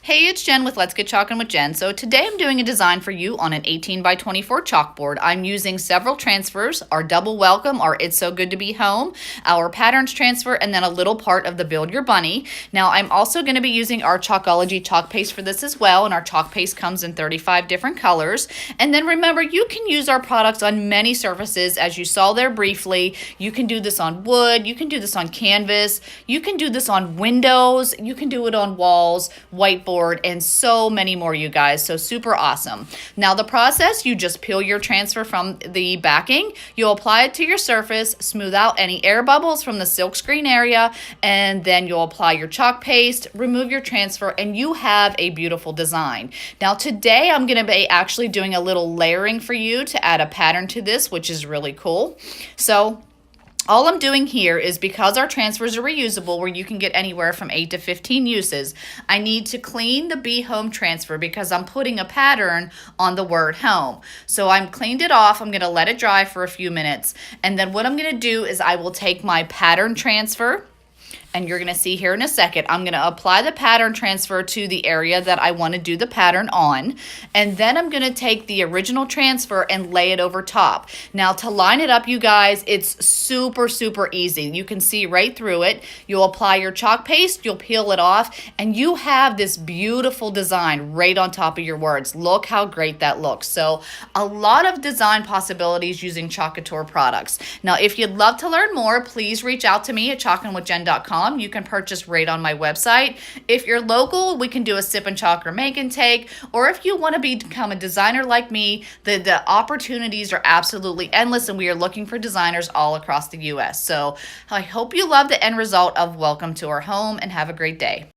Hey, it's Jen with Let's Get Chalkin' with Jen. So today I'm doing a design for you on an 18 by 24 chalkboard. I'm using several transfers, our double welcome, our It's So Good to Be Home, our patterns transfer, and then a little part of the Build Your Bunny. Now I'm also going to be using our Chalkology chalk paste for this as well, and our chalk paste comes in 35 different colors. And then remember, you can use our products on many surfaces, as you saw there briefly. You can do this on wood, you can do this on canvas, you can do this on windows, you can do it on walls, whiteboard, and so many more, you guys. So super awesome. Now the process, you just peel your transfer from the backing, you'll apply it to your surface, smooth out any air bubbles from the silk screen area, and then you'll apply your chalk paste, remove your transfer, and you have a beautiful design. Now today I'm going to be actually doing a little layering for you to add a pattern to this, which is really cool. So all I'm doing here is, because our transfers are reusable, where you can get anywhere from 8 to 15 uses, I need to clean the Be Home transfer because I'm putting a pattern on the word home. So I'm cleaned it off. I'm going to let it dry for a few minutes. And then what I'm going to do is I will take my pattern transfer, and you're going to see here in a second, I'm going to apply the pattern transfer to the area that I want to do the pattern on. And then I'm going to take the original transfer and lay it over top. Now to line it up, you guys, it's super, super easy. You can see right through it. You'll apply your chalk paste, you'll peel it off, and you have this beautiful design right on top of your words. Look how great that looks. So a lot of design possibilities using Chalk Couture products. Now, if you'd love to learn more, please reach out to me at chalkinwithjen.com. You can purchase right on my website. If you're local, we can do a sip and chalk or make and take. Or if you want to become a designer like me, the opportunities are absolutely endless, and we are looking for designers all across the U.S. So I hope you love the end result of Welcome to Our Home, and have a great day.